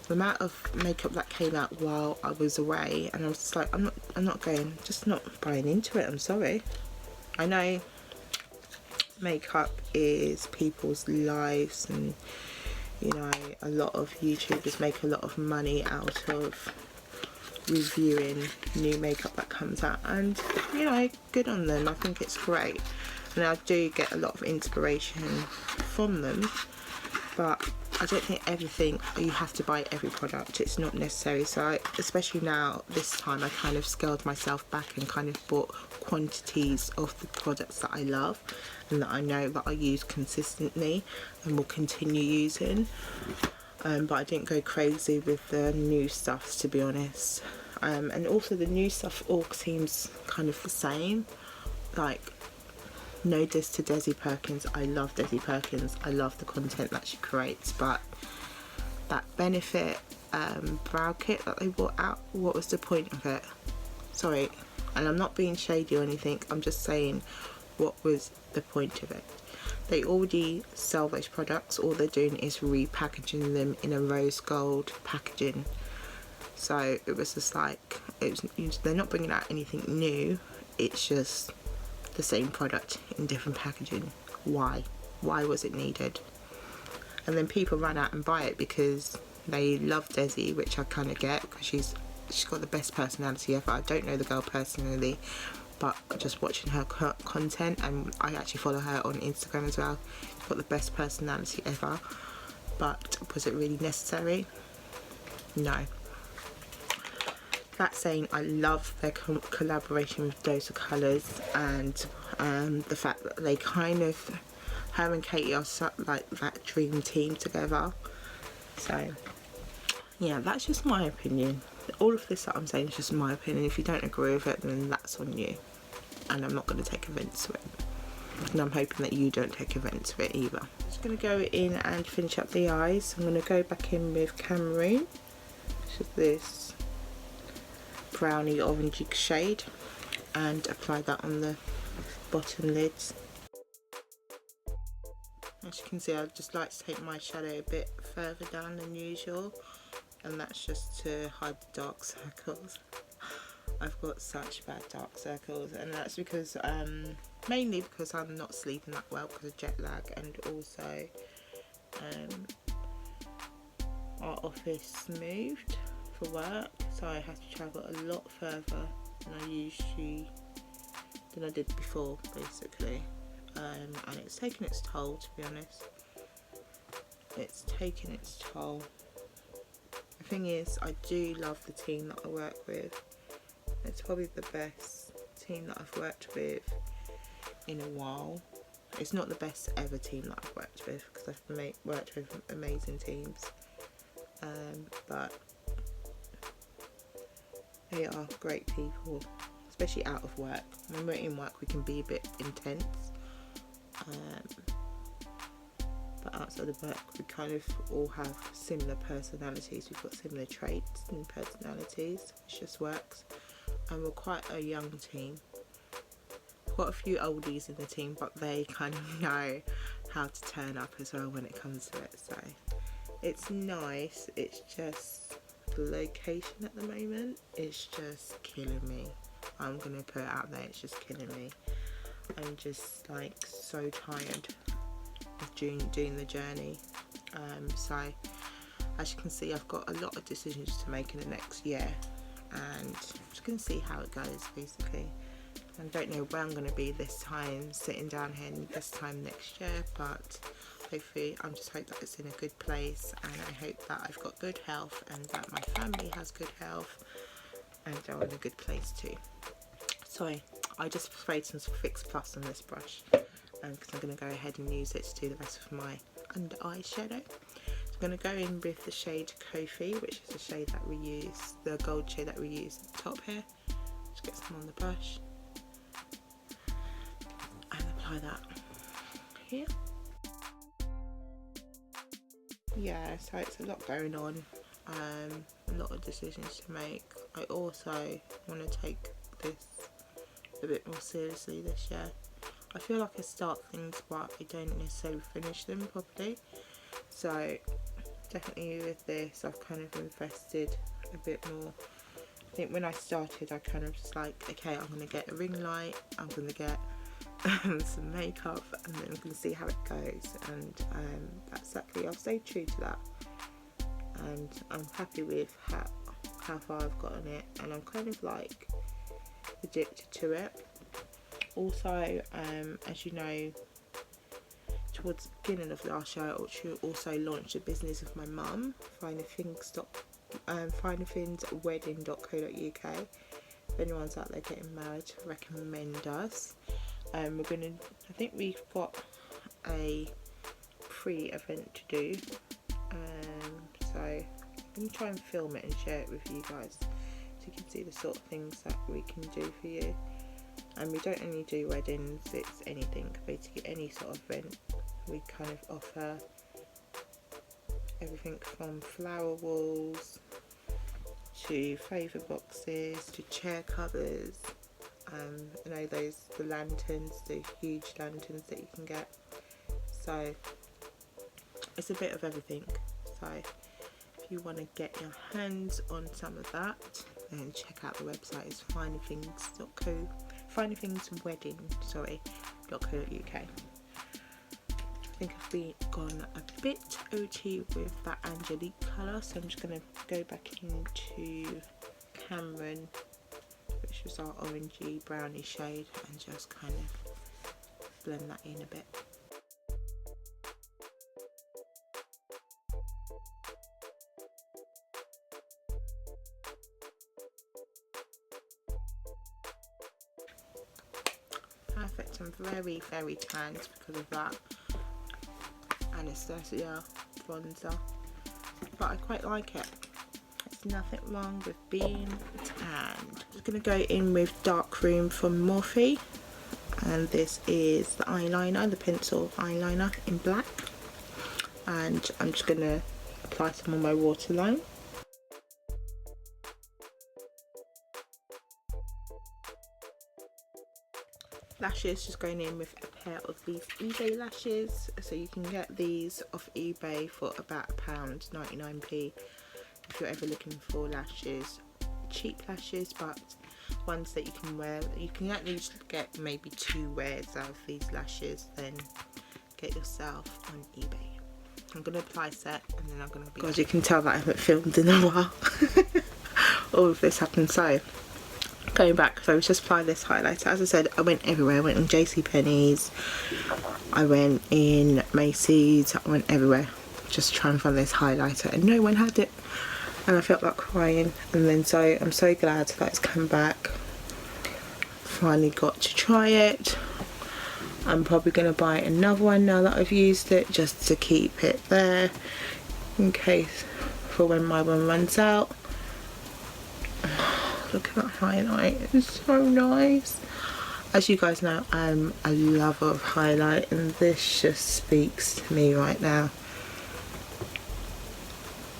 The amount of makeup that came out while I was away, and I was just like, I'm not buying into it. I'm sorry. I know makeup is people's lives, and you know, a lot of YouTubers make a lot of money out of reviewing new makeup that comes out, and you know, good on them. I think it's great, and I do get a lot of inspiration from them, but I don't think you have to buy every product. It's not necessary. So especially now, this time, I kind of scaled myself back and kind of bought quantities of the products that I love and that I know that I use consistently and will continue using. But I didn't go crazy with the new stuff, to be honest. And also the new stuff all seems kind of the same. Like, no diss to Desi Perkins, I love Desi Perkins, I love the content that she creates, but that Benefit brow kit that they brought out, what was the point of it? Sorry, and I'm not being shady or anything, I'm just saying, what was the point of it? They already sell those products. All they're doing is repackaging them in a rose gold packaging. So it was just like, they're not bringing out anything new. It's just the same product in different packaging. Why was it needed? And then people run out and buy it because they love Desi, which I kind of get, because she's got the best personality ever. I don't know the girl personally, but just watching her content, and I actually follow her on Instagram as well. She's got the best personality ever. But was it really necessary? No. That saying, I love their collaboration with Dose of Colours, and the fact that they kind of, her and Katie are like that dream team together. So yeah, that's just my opinion. All of this that I'm saying is just my opinion. If you don't agree with it, then that's on you, and I'm not going to take offence to it, and I'm hoping that you don't take offence to it either. I'm just going to go in and finish up the eyes. I'm going to go back in with Cameroon, which is this brownie orangey shade, and apply that on the bottom lids. As you can see, I just like to take my shadow a bit further down than usual, and that's just to hide the dark circles. I've got such bad dark circles, and that's because mainly because I'm not sleeping that well because of jet lag, and also our office moved for work, so I had to travel a lot further than I did before, basically. And it's taken its toll, to be honest. It's taken its toll. The thing is, I do love the team that I work with. It's probably the best team that I've worked with in a while. It's not the best ever team that I've worked with, because I've worked with amazing teams, but they are great people, especially out of work. When we're in work, we can be a bit intense, but outside of work, we kind of all have similar personalities. We've got similar traits and personalities, which just works. And we're quite a young team. We've got a few oldies in the team, but they kind of know how to turn up as well when it comes to it. So it's nice. It's just the location at the moment is just killing me. I'm gonna put it out there, it's just killing me. I'm just like so tired of doing the journey. So as you can see, I've got a lot of decisions to make in the next year, and I'm just gonna see how it goes, basically. I don't know where I'm gonna be this time, sitting down here this time next year, but hopefully I just hope that it's in a good place, and I hope that I've got good health and that my family has good health and they're in a good place too. Sorry, I just sprayed some Fix Plus on this brush because I'm going to go ahead and use it to do the rest of my under eye shadow. So I'm going to go in with the shade Kofi, which is the shade that we use, the gold shade that we use at the top here. Just get some on the brush and apply that here. Yeah, so it's a lot going on, a lot of decisions to make. I also want to take this a bit more seriously this year. I feel like I start things but I don't necessarily finish them properly, so definitely with this I've kind of invested a bit more. I think when I started, I kind of just like, okay, I'm going to get a ring light, I'm going to get some makeup, and then I'm going to see how it goes, and that's exactly, I've stayed true to that, and I'm happy with how far I've gotten it, and I'm kind of like addicted to it. Also, as you know, towards the beginning of last year, I also launched a business with my mum, findathings.wedding.co.uk. If anyone's out there getting married, recommend us. I think we've got a pre-event to do, so I'm going to try and film it and share it with you guys so you can see the sort of things that we can do for you. And we don't only do weddings, it's anything, basically any sort of event. We kind of offer everything from flower walls to favour boxes to chair covers, You know, the lanterns, the huge lanterns that you can get. So it's a bit of everything. So if you want to get your hands on some of that, then check out the website. It's finnythingswedding.co.uk. I think I've gone a bit OT with that Angelique colour, so I'm just going to go back into Cameron, which was our orangey brownie shade, and just kind of blend that in a bit. Perfect. I'm very, very tanned because of that Anastasia bronzer, but I quite like it. There's nothing wrong with being tanned. I'm just going to go in with Dark Room from Morphe, and this is the eyeliner, the pencil eyeliner in black, and I'm just going to apply some on my waterline. Lashes, just going in with a pair of these eBay lashes. So you can get these off eBay for about £1.99 if you're ever looking for lashes, cheap lashes, but ones that you can wear. You can at least get maybe 2 wears out of these lashes, then get yourself on eBay. I'm going to apply set, and then I'm going to be... God, you can tell that I haven't filmed in a while. All of this happened. So going back, so I was just applying this highlighter. As I said, I went everywhere. I went in JCPenney's, I went in Macy's, I went everywhere just trying to find this highlighter, and no one had it, and I felt like crying. And then so I'm so glad that it's come back. Finally got to try it. I'm probably going to buy another one now that I've used it, just to keep it there in case for when my one runs out. Look at that highlight, it's so nice. As you guys know, I'm a lover of highlight, and this just speaks to me right now.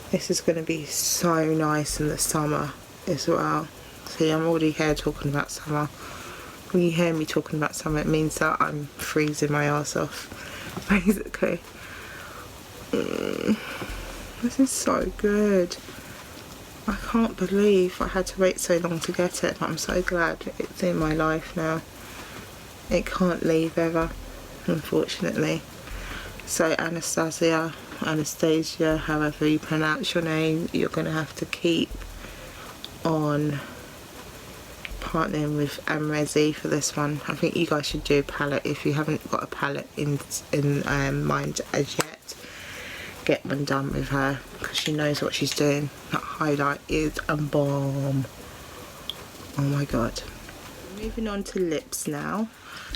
This is going to be so nice in the summer as well. See, I'm already here talking about summer. When you hear me talking about summer, it means that I'm freezing my ass off, basically. This is so good. I can't believe I had to wait so long to get it, but I'm so glad it's in my life now. It can't leave ever, unfortunately. So Anastasia, however you pronounce your name, you're going to have to keep on partnering with Amrezi for this one. I think you guys should do a palette if you haven't got a palette in mind as yet. Get one done with her, because she knows what she's doing. That highlight is a bomb. Oh my god. Moving on to lips now.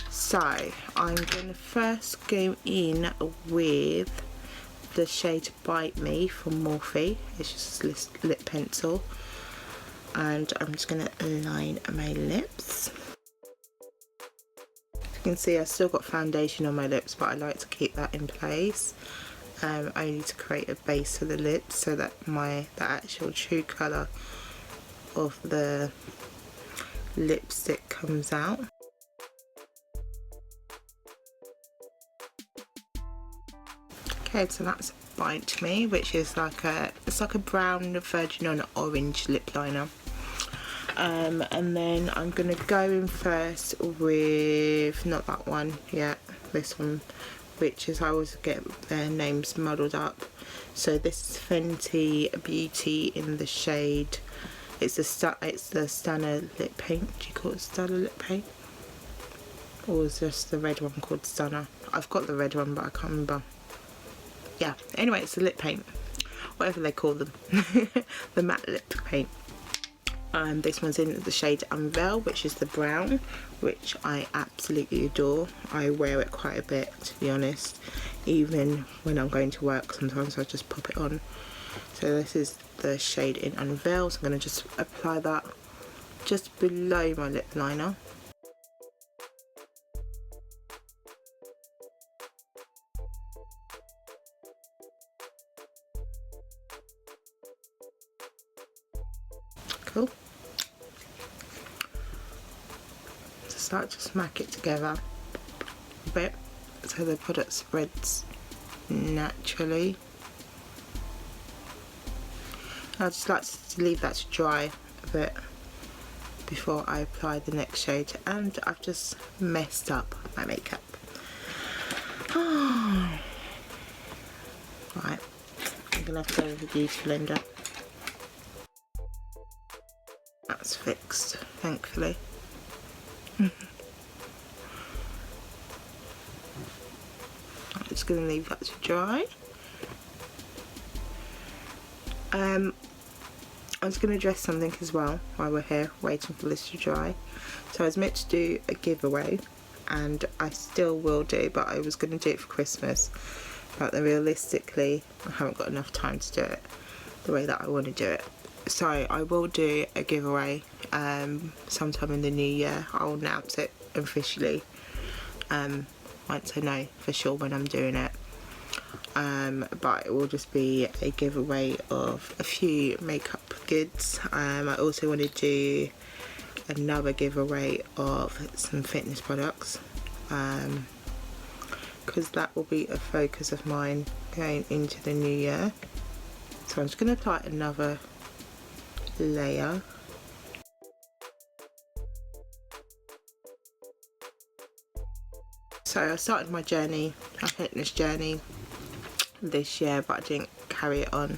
So I'm going to first go in with the shade Bite Me from Morphe. It's just a lip pencil, and I'm just going to line my lips. As you can see, I still got foundation on my lips, but I like to keep that in place. Only to create a base for the lips, so that the actual true colour of the lipstick comes out. Okay, so that's Bite Me, which is like it's like a brown version on an orange lip liner. And then I'm gonna go in first with not that one yet, this one, which is, I always get their names muddled up. So this is Fenty Beauty in the shade, it's the Stunner lip paint. Do you call it Stunner lip paint, or is just the red one called Stunner? I've got the red one, but I can't remember. Yeah, anyway, it's the lip paint, whatever they call them. The matte lip paint. This one's in the shade Unveil, which is the brown, which I absolutely adore. I wear it quite a bit, to be honest. Even when I'm going to work, sometimes I just pop it on. So this is the shade in Unveil, so I'm going to just apply that just below my lip liner. Cool. just like to smack it together a bit so the product spreads naturally. I just like to leave that to dry a bit before I apply the next shade, and I've just messed up my makeup. Right, I'm gonna have to go with a beauty blender. That's fixed, thankfully. I'm just gonna leave that to dry. I'm just going to address something as well while we're here waiting for this to dry. So I was meant to do a giveaway, and I still will do, but I was going to do it for Christmas, but then realistically I haven't got enough time to do it the way that I want to do it. So I will do a giveaway sometime in the new year. I'll announce it officially once I know for sure when I'm doing it. But it will just be a giveaway of a few makeup goods. I also want to do another giveaway of some fitness products, because that will be a focus of mine going into the new year. So I'm just going to apply another layer. So I started my journey, my fitness journey this year, but I didn't carry it on,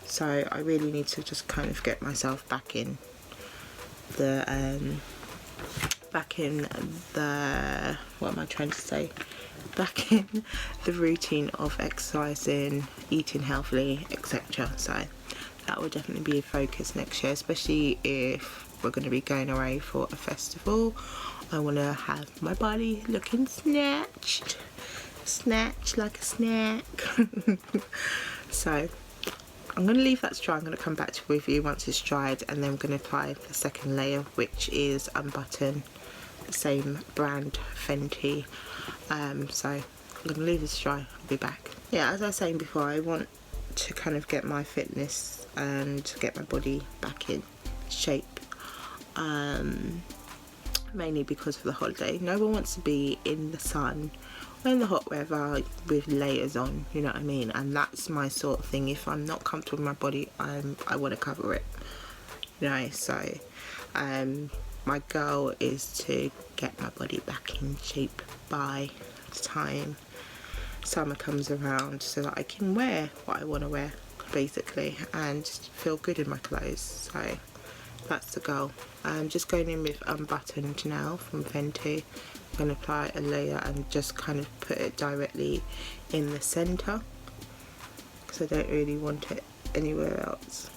so I really need to just kind of get myself back in the what am I trying to say, back in the routine of exercising, eating healthily, etc. So that will definitely be a focus next year, especially if we're going to be going away for a festival. I want to have my body looking snatched like a snack. So I'm going to leave that to dry. I'm going to come back with you once it's dried, and then I'm going to apply the second layer, which is Unbutton, the same brand, Fenty. So I'm going to leave this to dry. I'll be back. Yeah, as I was saying before, I want to kind of get my fitness and get my body back in shape, mainly because of the holiday. No one wants to be in the sun or in the hot weather with layers on, you know what I mean? And that's my sort of thing. If I'm not comfortable with my body, I want to cover it, you know. So my goal is to get my body back in shape by the time summer comes around, so that I can wear what I want to wear basically and feel good in my clothes. So that's the goal. I'm just going in with Unbuttoned now from Fenty. I'm going to apply a layer and just kind of put it directly in the centre, because I don't really want it anywhere else.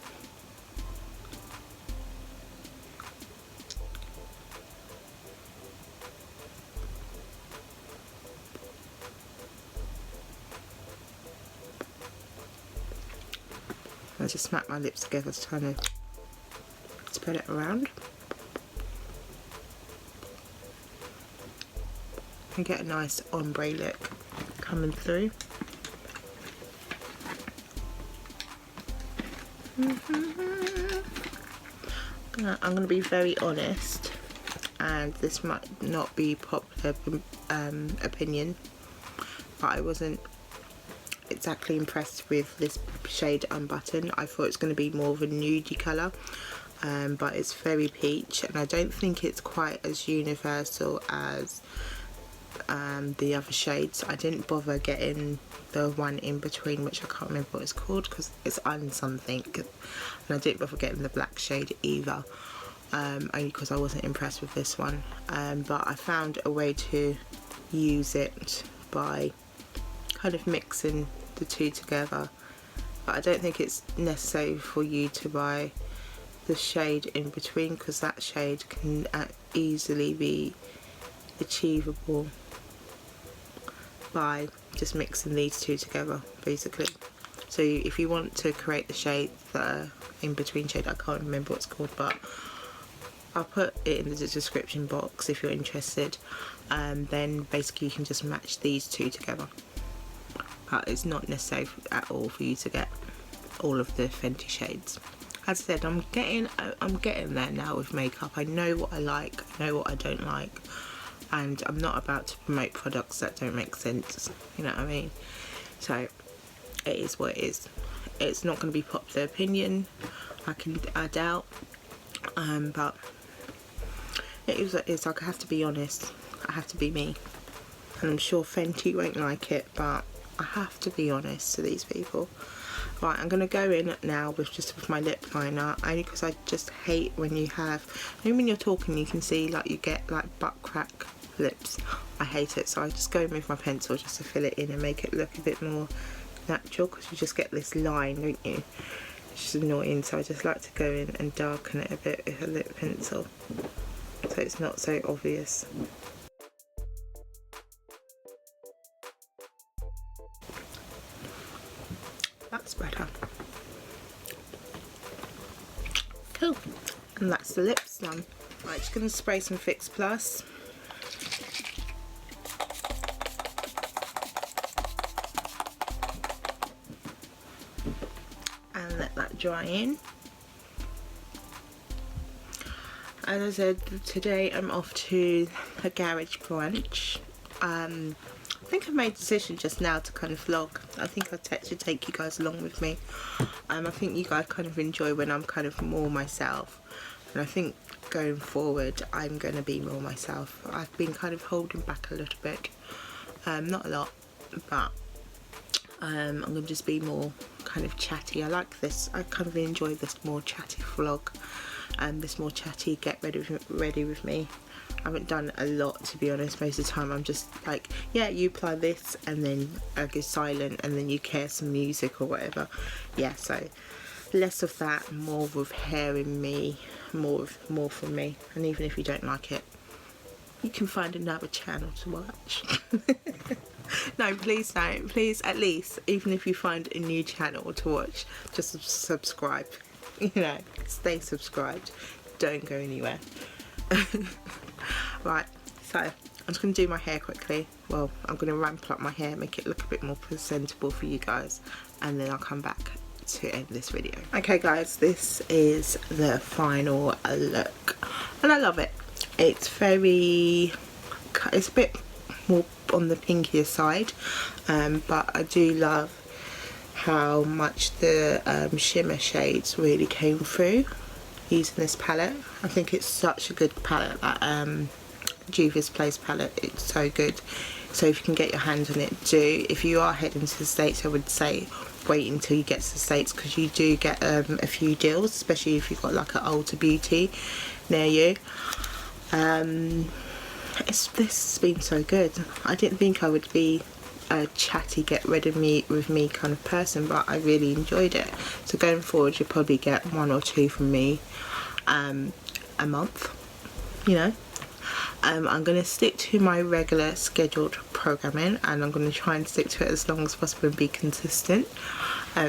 I just smack my lips together to kind of spread it around and get a nice ombre look coming through. I'm going to be very honest, and this might not be popular opinion, but I wasn't exactly impressed with this shade Unbutton. I thought it's going to be more of a nudie colour, but it's very peach, and I don't think it's quite as universal as the other shades. I didn't bother getting the one in between, which I can't remember what it's called because it's something, and I didn't bother getting the black shade either, only because I wasn't impressed with this one. But I found a way to use it by kind of mixing the two together, but I don't think it's necessary for you to buy the shade in between, because that shade can easily be achievable by just mixing these two together basically. So if you want to create the shade that are in between shade, I can't remember what it's called, but I'll put it in the description box if you're interested, and then basically you can just match these two together. But it's not necessary at all for you to get all of the Fenty shades. As I said, I'm getting there now with makeup. I know what I like, I know what I don't like, and I'm not about to promote products that don't make sense, you know what I mean? So it is what it is. It's not going to be popular opinion, I doubt, but it is what it is. Like, I have to be honest, I have to be me, and I'm sure Fenty won't like it, but I have to be honest to these people. Right, I'm going to go in now with my lip liner, only because I just hate when you have, when you're talking you can see like you get like butt crack lips. I hate it, so I just go in with my pencil just to fill it in and make it look a bit more natural, because you just get this line, don't you? It's just annoying, so I just like to go in and darken it a bit with a lip pencil so it's not so obvious. That's better. Cool. And that's the lips done. Right, just going to spray some Fix Plus. And let that dry in. As I said, today I'm off to a garage brunch. I think I've made a decision just now to kind of vlog. I think I should take you guys along with me. I think you guys kind of enjoy when I'm kind of more myself, and I think going forward I'm going to be more myself. I've been kind of holding back a little bit, not a lot, but I'm going to just be more kind of chatty. I like this, I kind of enjoy this more chatty vlog, and this more chatty get ready with me. I haven't done a lot, to be honest. Most of the time I'm just like, yeah, you apply this, and then I go silent, and then you hear some music or whatever. Yeah, so less of that, more with hair in me, more from me. And even if you don't like it, you can find another channel to watch. No, please don't. Please, at least, even if you find a new channel to watch, just subscribe. You know, stay subscribed. Don't go anywhere. Right, so I'm just going to do my hair quickly. Well, I'm going to ramp up my hair, make it look a bit more presentable for you guys, and then I'll come back to end this video. Okay guys, this is the final look, and I love it. It's a bit more on the pinkier side, but I do love how much the shimmer shades really came through using this palette. I think it's such a good palette, that Juvia's Place palette. It's so good. So if you can get your hands on it, do. If you are heading to the States, I would say wait until you get to the States, because you do get a few deals, especially if you've got like an Ulta Beauty near you. This has been so good. I didn't think I would be a chatty get rid of me with me kind of person, but I really enjoyed it. So going forward you'll probably get 1 or 2 from me a month, you know. I'm going to stick to my regular scheduled programming, and I'm going to try and stick to it as long as possible and be consistent.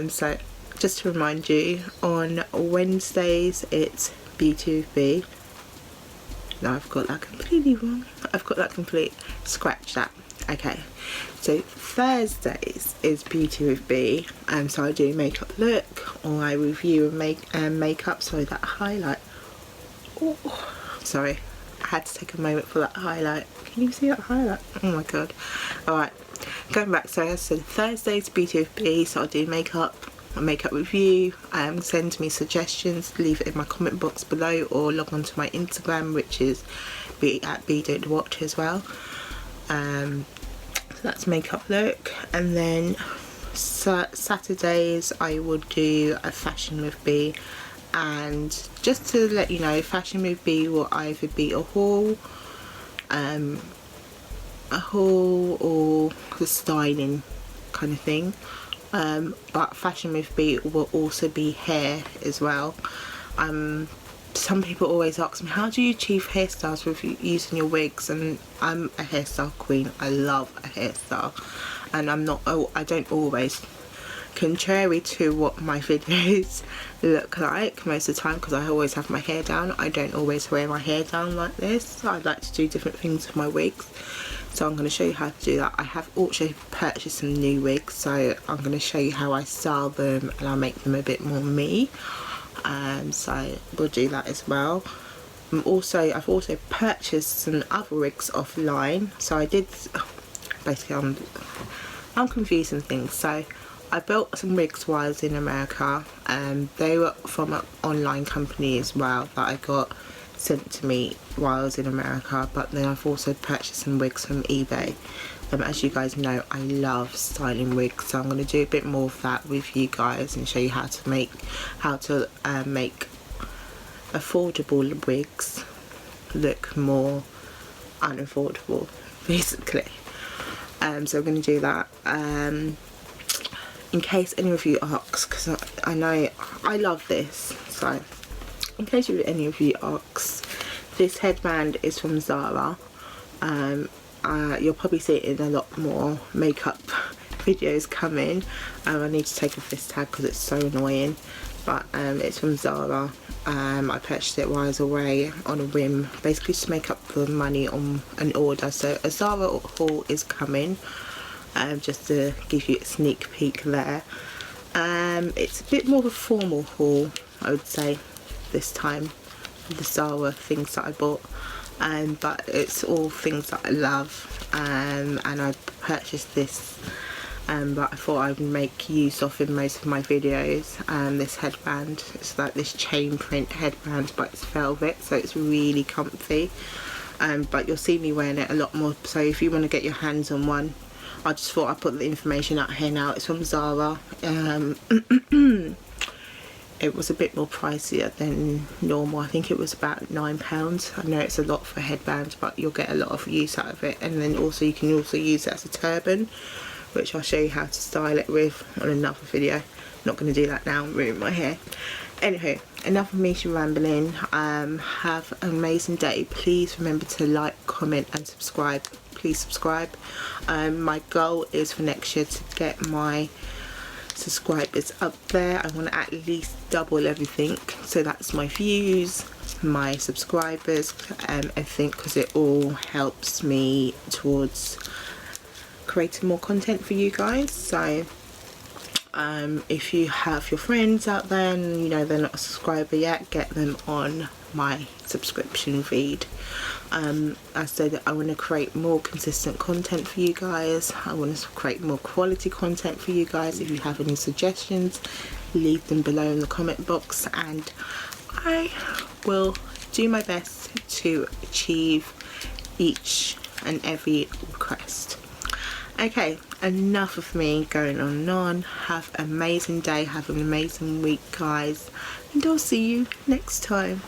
So just to remind you, on Wednesdays it's Beauty with B. No, I've got that completely wrong. I've got that scratch that. Okay, so Thursdays is Beauty with B, and so I do makeup look, or I review and makeup. Sorry, that highlight. Oh, sorry, I had to take a moment for that highlight. Can you see that highlight? Oh my god. Alright, going back, so I said Thursdays Beauty with B, so I do makeup, a makeup review. Send me suggestions, leave it in my comment box below, or log on to my Instagram, which is at b.watch as well. So that's makeup look. And then Saturdays I would do a fashion with B, and just to let you know, fashion with B will either be a haul or the styling kind of thing, but fashion with B will also be hair as well. Some people always ask me, how do you achieve hairstyles with using your wigs? And I'm a hairstyle queen. I love a hairstyle, and I don't always, contrary to what my videos look like most of the time, because I always have my hair down, I don't always wear my hair down like this. I like to do different things with my wigs, so I'm going to show you how to do that. I have also purchased some new wigs, so I'm going to show you how I style them, and I'll make them a bit more me. so we'll do that as well. I've also purchased some other wigs offline. So I did, basically I'm confusing things. So I built some wigs while I was in America, and they were from an online company as well that I got sent to me while I was in America. But then I've also purchased some wigs from eBay. As you guys know, I love styling wigs, so I'm going to do a bit more of that with you guys and show you how to make affordable wigs look more unaffordable, basically. So I'm going to do that. In case any of you ask, because I know I love this, so in case any of you ask, this headband is from Zara. You'll probably see it in a lot more makeup videos coming. I need to take off this tag because it's so annoying, but it's from Zara. I purchased it while I was away on a whim, basically to make up the money on an order. So a Zara haul is coming, just to give you a sneak peek there. It's a bit more of a formal haul, I would say, this time, the Zara things that I bought. But it's all things that I love, and I purchased this, but I thought I would make use of in most of my videos. This headband, it's like this chain print headband, but it's velvet, so it's really comfy. But you'll see me wearing it a lot more, so if you want to get your hands on one, I just thought I'd put the information out here now. It's from Zara. It was a bit more pricier than normal. I think it was about £9. I know it's a lot for a headband, but you'll get a lot of use out of it. And then also you can also use it as a turban, which I'll show you how to style it with on another video. Not going to do that now, I'm ruining my hair. Anywho, enough of me rambling. Have an amazing day. Please remember to like, comment and subscribe. Please subscribe. My goal is for next year to get my subscribers up there. I want to at least double everything, so that's my views, my subscribers, everything, because it all helps me towards creating more content for you guys. So if you have your friends out there and you know they're not a subscriber yet, get them on my subscription feed. I said that I want to create more consistent content for you guys. I want to create more quality content for you guys. If you have any suggestions, leave them below in the comment box, and I will do my best to achieve each and every request. Okay, enough of me going on and on. Have an amazing day, have an amazing week, guys, and I'll see you next time.